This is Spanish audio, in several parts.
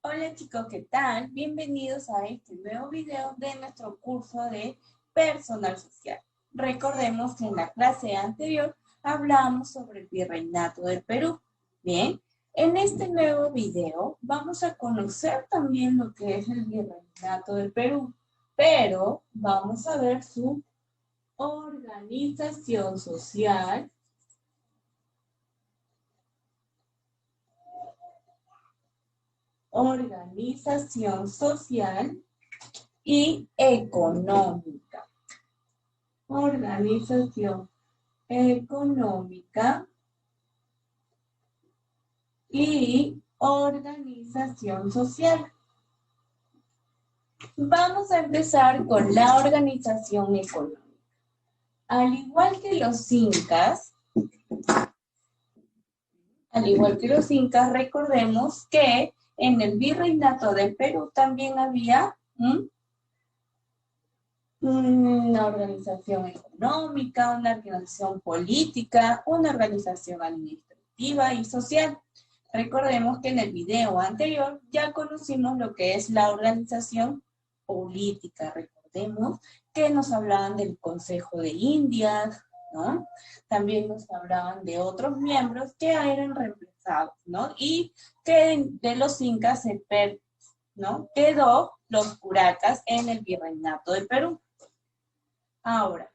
Hola chicos, ¿qué tal? Bienvenidos a este nuevo video de nuestro curso de personal social. Recordemos que en la clase anterior hablamos sobre el virreinato del Perú. Bien, en este nuevo video vamos a conocer también lo que es el virreinato del Perú, pero vamos a ver su organización social, y económica. Organización económica y organización social. Vamos a empezar con la organización económica. Al igual que los incas, recordemos que en el virreinato del Perú también había una organización económica, una organización política, una organización administrativa y social. Recordemos que en el video anterior ya conocimos lo que es la organización política. Recordemos que nos hablaban del Consejo de Indias, ¿no? También nos hablaban de otros miembros que eran reemplazados, ¿no? Y que de los incas ¿no? Quedó los curacas en el virreinato del Perú. Ahora,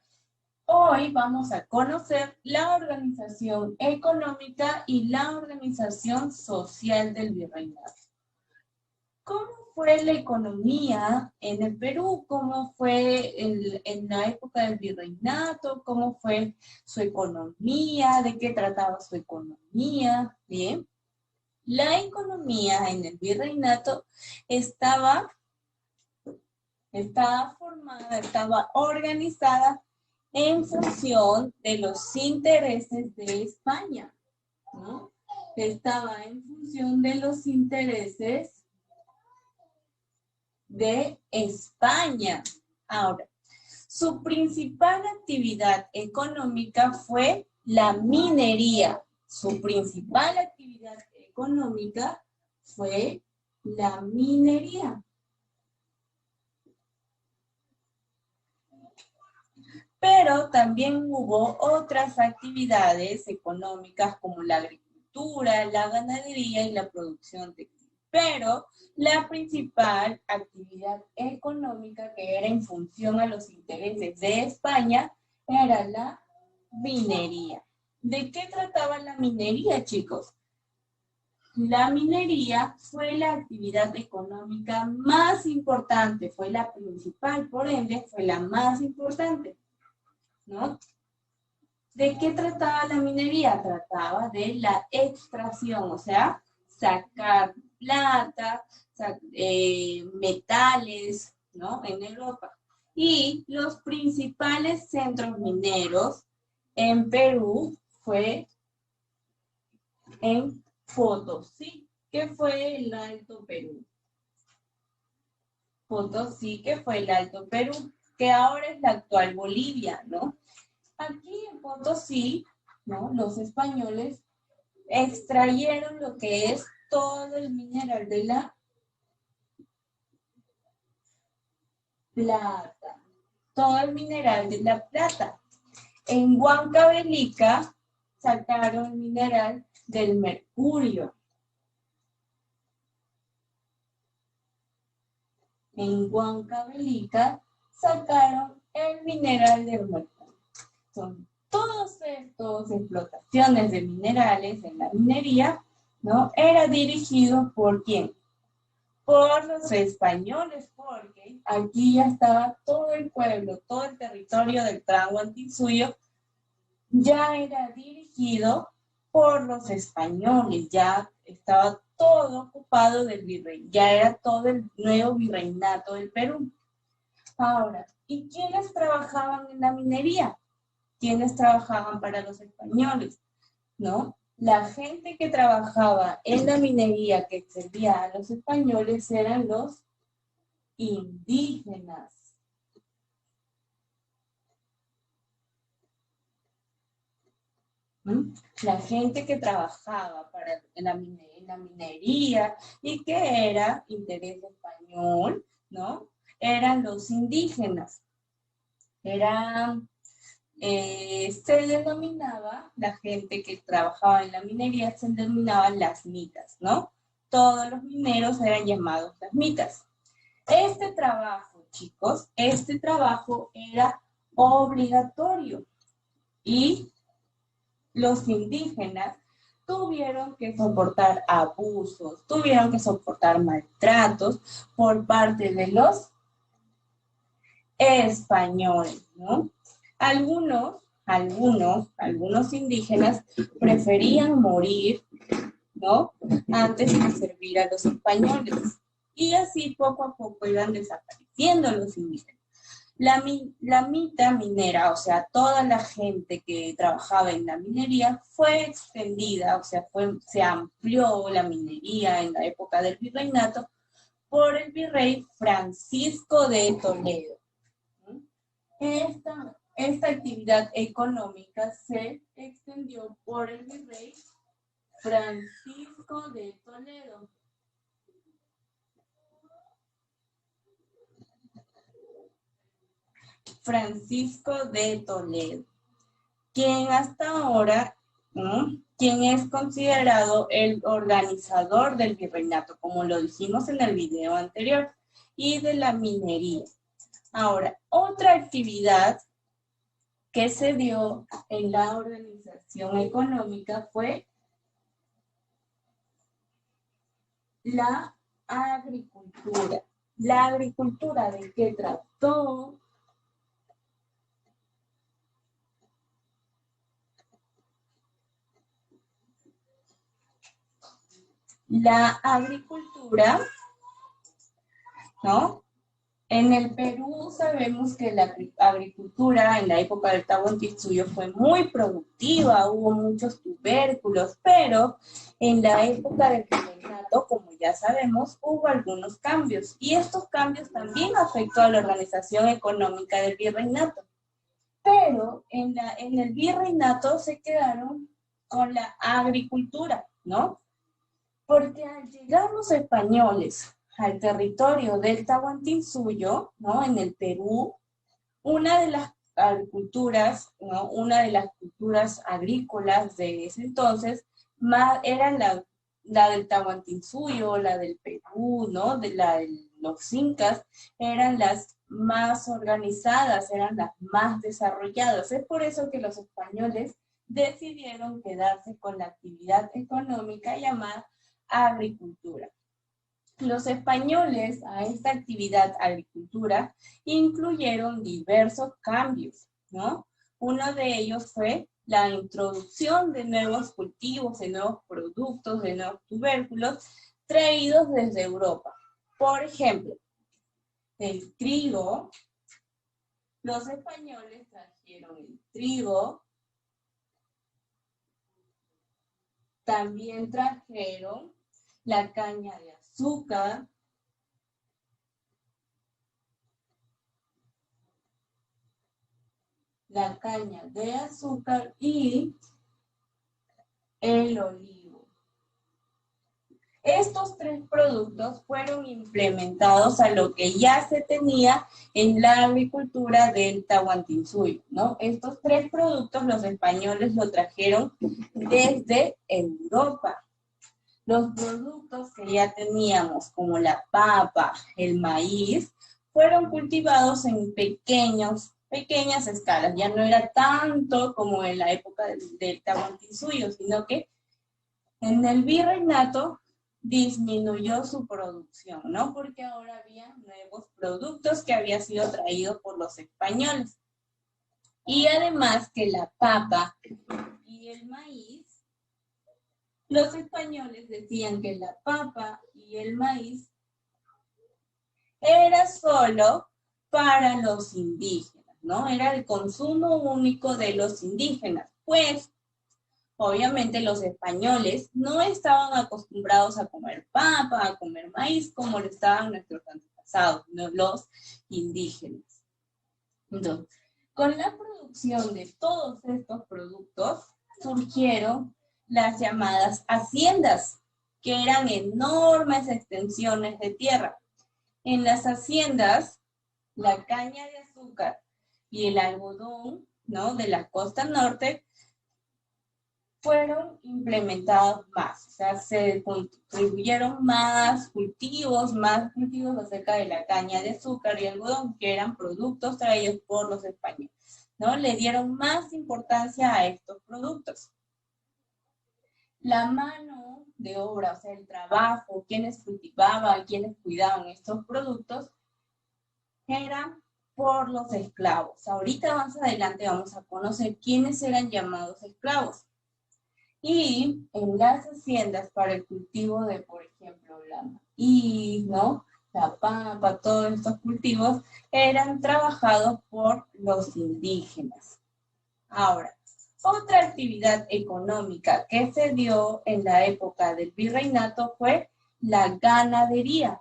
hoy vamos a conocer la organización económica y la organización social del virreinato. ¿Cómo fue la economía en el Perú? ¿Cómo fue en la época del virreinato? ¿Cómo fue su economía? ¿De qué trataba su economía? Bien. La economía en el virreinato estaba organizada en función de los intereses de España, ¿no? Estaba en función de los intereses de España. Ahora, su principal actividad económica fue la minería. Su principal actividad económica fue la minería. Pero también hubo otras actividades económicas como la agricultura, la ganadería y la producción textil. Pero la principal actividad económica que era en función a los intereses de España era la minería. ¿De qué trataba la minería, chicos? La minería fue la actividad económica más importante, fue la principal, por ende, fue la más importante, ¿no? ¿De qué trataba la minería? Trataba de la extracción, o sea, sacar plata, metales, ¿no? En Europa. Y los principales centros mineros en Perú fue en Potosí, que fue el Alto Perú. Potosí, que fue el Alto Perú, que ahora es la actual Bolivia, ¿no? Aquí en Potosí, ¿no? Los españoles extrayeron lo que es todo el mineral de la plata. Todo el mineral de la plata. En Huancavelica sacaron el mineral del mercurio. En Huancavelica sacaron el mineral del mercurio. Son todos estos explotaciones de minerales en la minería, ¿no? Era dirigido por ¿quién? Por los españoles, porque aquí ya estaba todo el pueblo, todo el territorio del Tahuantinsuyo, ya era dirigido por los españoles, ya estaba todo ocupado del virrey, ya era todo el nuevo virreinato del Perú. Ahora, ¿y quiénes trabajaban en la minería? ¿Quiénes trabajaban para los españoles? ¿No? La gente que trabajaba en la minería que servía a los españoles eran los indígenas. ¿Mm? La gente que trabajaba en la minería y que era interés español, ¿no? Eran los indígenas. Se denominaba, la gente que trabajaba en la minería se denominaban las mitas, ¿no? Todos los mineros eran llamados las mitas. Este trabajo, chicos, este trabajo era obligatorio y los indígenas tuvieron que soportar abusos, tuvieron que soportar maltratos por parte de los españoles, ¿no? Algunos indígenas preferían morir, ¿no? Antes de servir a los españoles. Y así poco a poco iban desapareciendo los indígenas. La mita minera, o sea, toda la gente que trabajaba en la minería fue extendida, o sea, se amplió la minería en la época del virreinato por el virrey Francisco de Toledo. Esta actividad económica se extendió por el virrey Francisco de Toledo. Francisco de Toledo, quien hasta ahora, ¿no? Quien es considerado el organizador del virreinato, como lo dijimos en el video anterior, y de la minería. Ahora, otra actividad que se dio en la organización económica fue la agricultura. ¿La agricultura de qué trató? La agricultura, ¿no? En el Perú sabemos que la agricultura en la época del Tahuantinsuyo fue muy productiva, hubo muchos tubérculos, pero en la época del virreinato, como ya sabemos, hubo algunos cambios y estos cambios también afectó a la organización económica del virreinato. Pero en el virreinato se quedaron con la agricultura, ¿no? Porque al llegar los españoles al territorio del Tahuantinsuyo, ¿no? En el Perú, una de las agriculturas, ¿no? Una de las culturas agrícolas de ese entonces, era la del Tahuantinsuyo, la del Perú, ¿no? De los incas, eran las más organizadas, eran las más desarrolladas. Es por eso que los españoles decidieron quedarse con la actividad económica llamada agricultura. Los españoles a esta actividad agricultura incluyeron diversos cambios, ¿no? Uno de ellos fue la introducción de nuevos cultivos, de nuevos productos, de nuevos tubérculos traídos desde Europa. Por ejemplo, el trigo, los españoles trajeron el trigo, también trajeron la caña de azúcar, y el olivo. Estos tres productos fueron implementados a lo que ya se tenía en la agricultura del Tahuantinsuyo, ¿no? Estos tres productos los españoles lo trajeron desde Europa. Los productos que ya teníamos, como la papa, el maíz, fueron cultivados en pequeñas escalas. Ya no era tanto como en la época del Tahuantinsuyo, sino que en el virreinato disminuyó su producción, ¿no? Porque ahora había nuevos productos que habían sido traídos por los españoles. Y además que la papa y el maíz, los españoles decían que la papa y el maíz era solo para los indígenas, ¿no? Era el consumo único de los indígenas. Pues, obviamente los españoles no estaban acostumbrados a comer papa, a comer maíz, como lo estaban nuestros antepasados, ¿no? Los indígenas. Entonces, con la producción de todos estos productos, surgieron las llamadas haciendas, que eran enormes extensiones de tierra. En las haciendas, la caña de azúcar y el algodón, ¿no?, de la costa norte fueron implementados más, o sea, se contribuyeron más cultivos acerca de la caña de azúcar y algodón, que eran productos traídos por los españoles, ¿no? Le dieron más importancia a estos productos. La mano de obra, o sea, el trabajo, quienes cultivaban, quienes cuidaban estos productos, eran por los esclavos. Ahorita más adelante vamos a conocer quiénes eran llamados esclavos. Y en las haciendas para el cultivo de, por ejemplo, la maíz, ¿no?, la pampa, todos estos cultivos eran trabajados por los indígenas. Ahora, otra actividad económica que se dio en la época del virreinato fue la ganadería.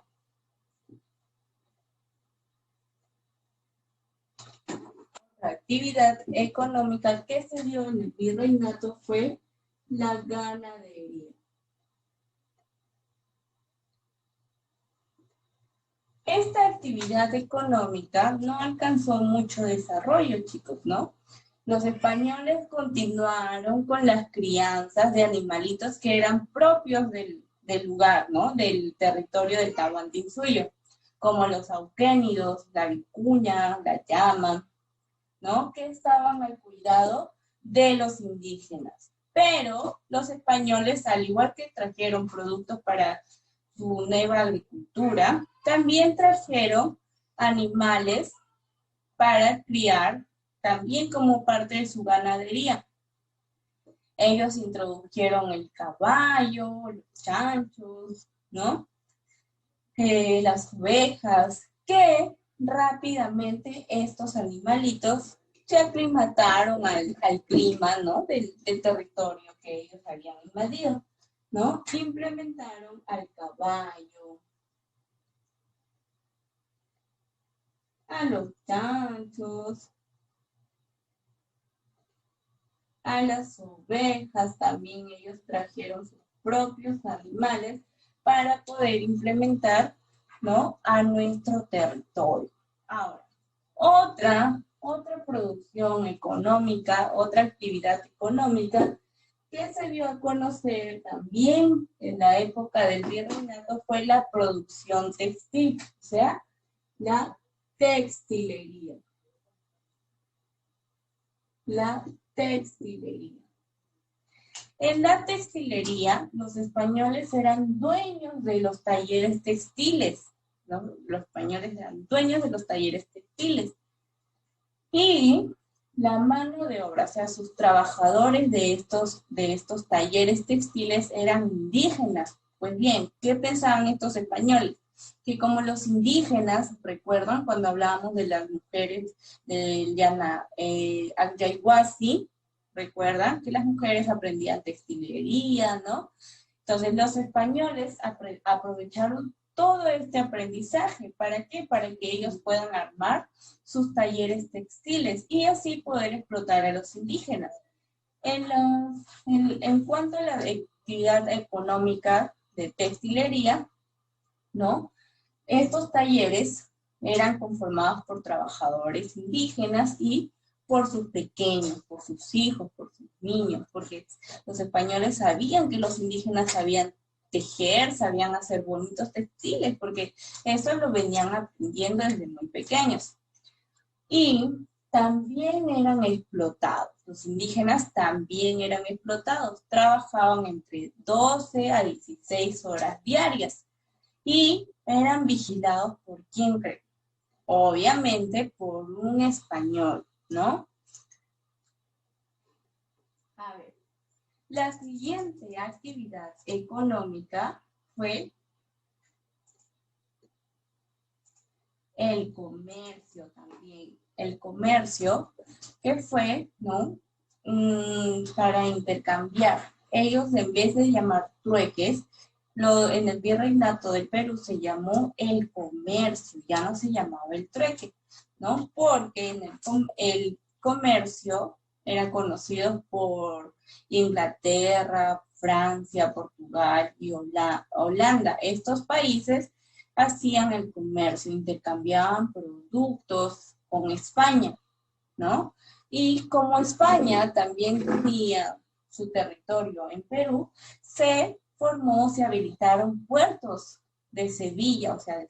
Otra actividad económica que se dio en el virreinato fue la ganadería. Esta actividad económica no alcanzó mucho desarrollo, chicos, ¿no? Los españoles continuaron con las crianzas de animalitos que eran propios del lugar, ¿no?, del territorio del Tahuantinsuyo, como los auquénidos, la vicuña, la llama, ¿no?, que estaban al cuidado de los indígenas. Pero los españoles, al igual que trajeron productos para su nueva agricultura, también trajeron animales para criar, también como parte de su ganadería. Ellos introdujeron el caballo, los chanchos, ¿no?, las ovejas, que rápidamente estos animalitos se aclimataron al clima, ¿no?, del territorio que ellos habían invadido, ¿no? Implementaron al caballo, a los chanchos, a las ovejas. También ellos trajeron sus propios animales para poder implementar, ¿no?, a nuestro territorio. Ahora, otra producción económica, otra actividad económica que se dio a conocer también en la época del virreinato fue la producción textil, o sea, la textilería. La textilería. En la textilería, los españoles eran dueños de los talleres textiles, ¿no? Los españoles eran dueños de los talleres textiles. Y la mano de obra, o sea, sus trabajadores de estos talleres textiles eran indígenas. Pues bien, ¿qué pensaban estos españoles? Que como los indígenas, ¿recuerdan cuando hablábamos de las mujeres del Yaguasi? ¿Recuerdan que las mujeres aprendían textilería, ¿no? Entonces los españoles aprovecharon todo este aprendizaje. ¿Para qué? Para que ellos puedan armar sus talleres textiles y así poder explotar a los indígenas. En cuanto a la actividad económica de textilería, ¿no?, estos talleres eran conformados por trabajadores indígenas y por sus pequeños, por sus hijos, por sus niños, porque los españoles sabían que los indígenas sabían tejer, sabían hacer bonitos textiles, porque eso lo venían aprendiendo desde muy pequeños. Y también eran explotados, los indígenas también eran explotados, trabajaban entre 12 a 16 horas diarias y eran vigilados por quién creen, obviamente por un español, ¿no? A ver, la siguiente actividad económica fue el comercio también. El comercio que fue, ¿no?, para intercambiar. Ellos, en vez de llamar trueques, en el virreinato del Perú se llamó el comercio, ya no se llamaba el trueque, ¿no? Porque en el comercio eran conocidos por Inglaterra, Francia, Portugal y Holanda. Estos países hacían el comercio, intercambiaban productos con España, ¿no? Y como España también tenía su territorio en Perú, se habilitaron puertos de Sevilla, o sea,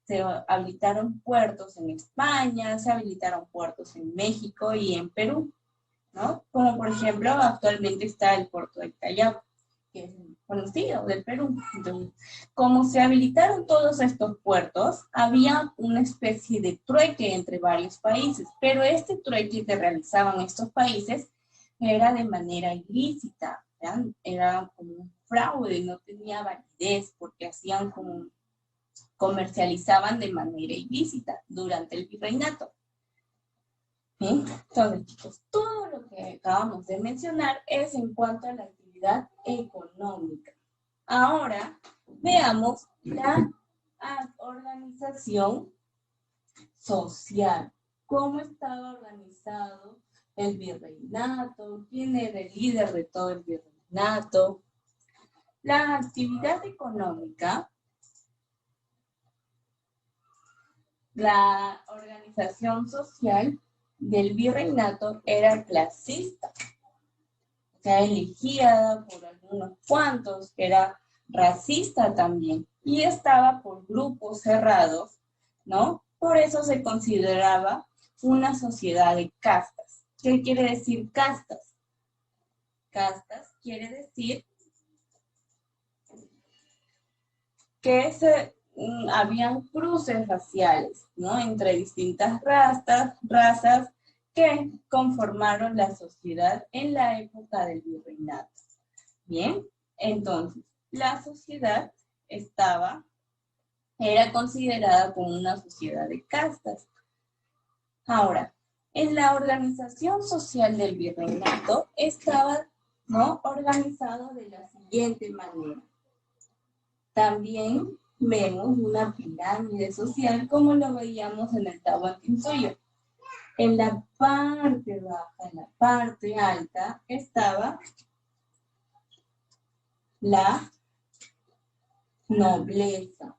se habilitaron puertos en España, se habilitaron puertos en México y en Perú, ¿no? Como por ejemplo, actualmente está el puerto de Callao, que es conocido del Perú. Entonces, como se habilitaron todos estos puertos, había una especie de trueque entre varios países, pero este trueque que realizaban estos países era de manera ilícita, ¿ya? Era como un fraude, no tenía validez, porque hacían como comercializaban de manera ilícita durante el virreinato. ¿Sí? Entonces, chicos, todo lo que acabamos de mencionar es en cuanto a la actividad económica. Ahora, veamos la organización social. ¿Cómo estaba organizado el virreinato? ¿Quién era el líder de todo el virreinato? La actividad económica, la organización social del virreinato era clasista, o sea, elegida por algunos cuantos, era racista también, y estaba por grupos cerrados, ¿no? Por eso se consideraba una sociedad de castas. ¿Qué quiere decir castas? Castas quiere decir que habían cruces raciales, ¿no? Entre distintas razas que conformaron la sociedad en la época del virreinato. Bien, entonces, la sociedad era considerada como una sociedad de castas. Ahora, en la organización social del virreinato estaba, ¿no?, organizado de la siguiente manera. También vemos una pirámide social como lo veíamos en el Tahuantinsuyo. En la parte baja, en la parte alta, estaba la nobleza.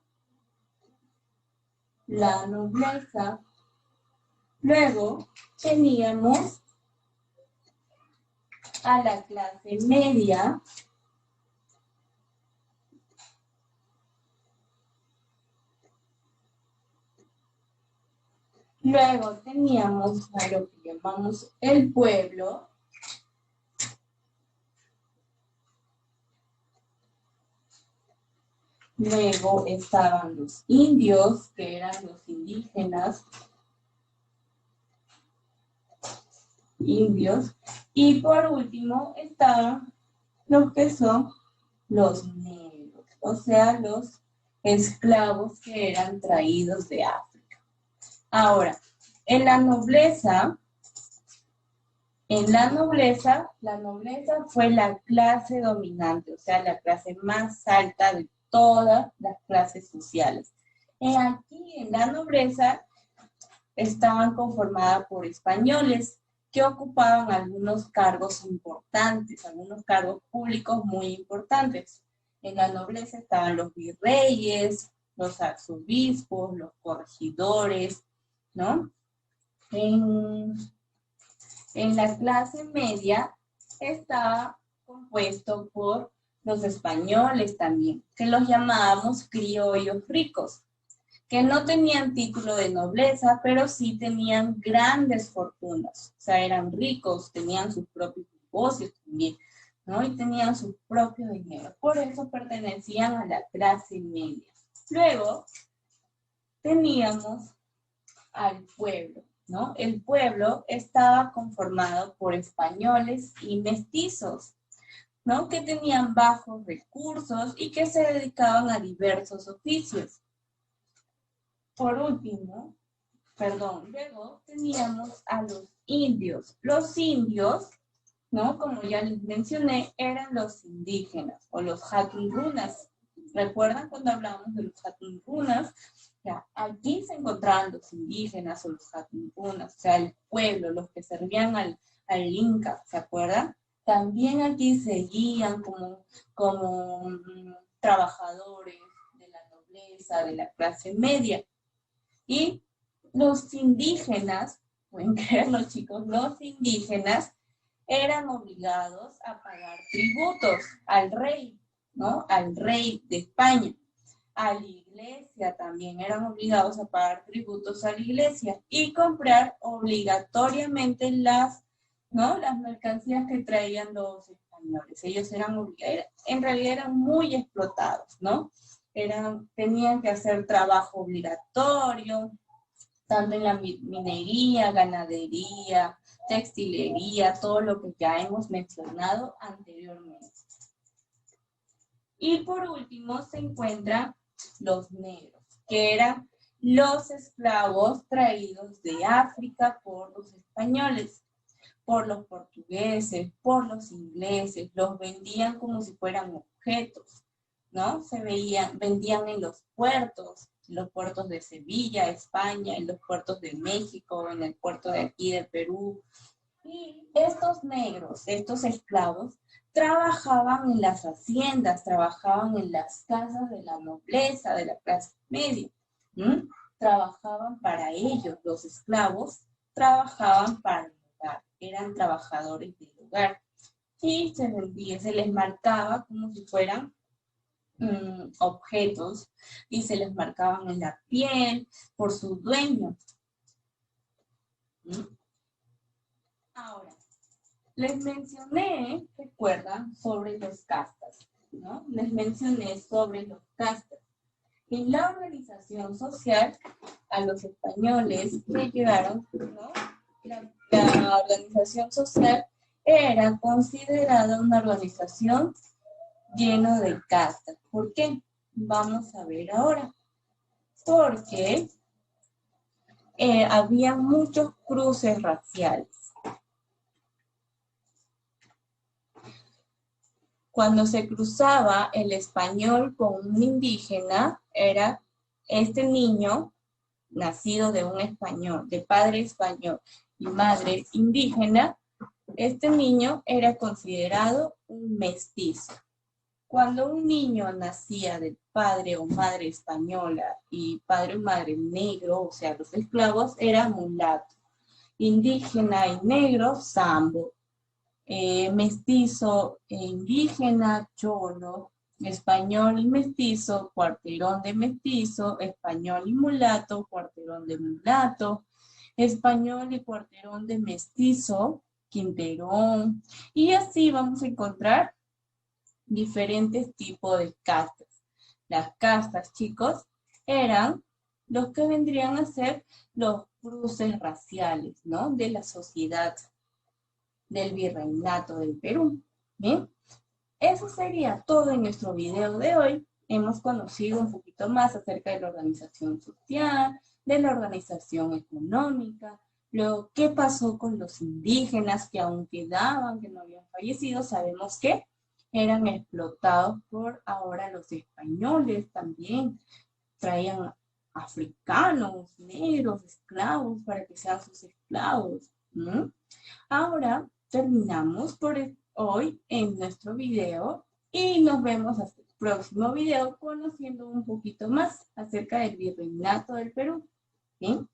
La nobleza. Luego teníamos a la clase media. Luego teníamos a lo que llamamos el pueblo. Luego estaban los indios, que eran los indígenas. Indios. Y por último estaban los que son los negros, o sea, los esclavos que eran traídos de África. Ahora, la nobleza fue la clase dominante, o sea, la clase más alta de todas las clases sociales. Aquí en la nobleza estaban conformadas por españoles que ocupaban algunos cargos importantes, algunos cargos públicos muy importantes. En la nobleza estaban los virreyes, los arzobispos, los corregidores, ¿no? En la clase media estaba compuesto por los españoles también, que los llamábamos criollos ricos, que no tenían título de nobleza, pero sí tenían grandes fortunas. O sea, eran ricos, tenían sus propios negocios también, ¿no? Y tenían su propio dinero. Por eso pertenecían a la clase media. Luego teníamos al pueblo, ¿no? El pueblo estaba conformado por españoles y mestizos, ¿no? Que tenían bajos recursos y que se dedicaban a diversos oficios. Por último, luego teníamos a los indios. Los indios, ¿no?, como ya les mencioné, eran los indígenas o los hatunrunas. ¿Recuerdan cuando hablábamos de los hatunrunas? Ya, aquí se encontraban los indígenas o los hatunrunas, o sea, el pueblo, los que servían al Inca, ¿se acuerdan? También aquí seguían como trabajadores de la nobleza, de la clase media. Y los indígenas, pueden creerlo chicos, los indígenas eran obligados a pagar tributos al rey, ¿no? Al rey de España. A la iglesia también eran obligados a pagar tributos a la iglesia y comprar obligatoriamente ¿no? Las mercancías que traían los españoles. Ellos eran obligados, en realidad eran muy explotados, ¿no? Tenían que hacer trabajo obligatorio, tanto en la minería, ganadería, textilería, todo lo que ya hemos mencionado anteriormente. Y por último se encuentran los negros, que eran los esclavos traídos de África por los españoles, por los portugueses, por los ingleses, los vendían como si fueran objetos, ¿no? Vendían en los puertos de Sevilla, España, en los puertos de México, en el puerto de aquí de Perú. Y estos negros, estos esclavos, trabajaban en las haciendas, trabajaban en las casas de la nobleza, de la clase media. Trabajaban para ellos, los esclavos trabajaban para el hogar, eran trabajadores del hogar. Y se les marcaba como si fueran objetos y se les marcaban en la piel por su dueño. Ahora, les mencioné, recuerdan, sobre los castas, ¿no? Les mencioné sobre los castas. En la organización social, a los españoles que llegaron, ¿no? La organización social era considerada una organización llena de castas. ¿Por qué? Vamos a ver ahora. Porque había muchos cruces raciales. Cuando se cruzaba el español con un indígena, era este niño nacido de un español, de padre español y madre indígena, este niño era considerado un mestizo. Cuando un niño nacía de padre o madre española y padre o madre negro, o sea, los esclavos, era mulato. Indígena y negro, sambo. Mestizo e indígena, cholo. Español y mestizo, cuarterón de mestizo. Español y mulato, cuarterón de mulato. Español y cuarterón de mestizo, quinterón. Y así vamos a encontrar diferentes tipos de castas. Las castas, chicos, eran los que vendrían a ser los cruces raciales, ¿no? De la sociedad del virreinato del Perú. ¿Bien? Eso sería todo en nuestro video de hoy. Hemos conocido un poquito más acerca de la organización social, de la organización económica, lo que pasó con los indígenas que aún quedaban, que no habían fallecido. Sabemos que eran explotados por ahora los españoles también. Traían africanos, negros, esclavos para que sean sus esclavos. Ahora terminamos por hoy en nuestro video y nos vemos hasta el próximo video conociendo un poquito más acerca del virreinato del Perú. ¿Sí?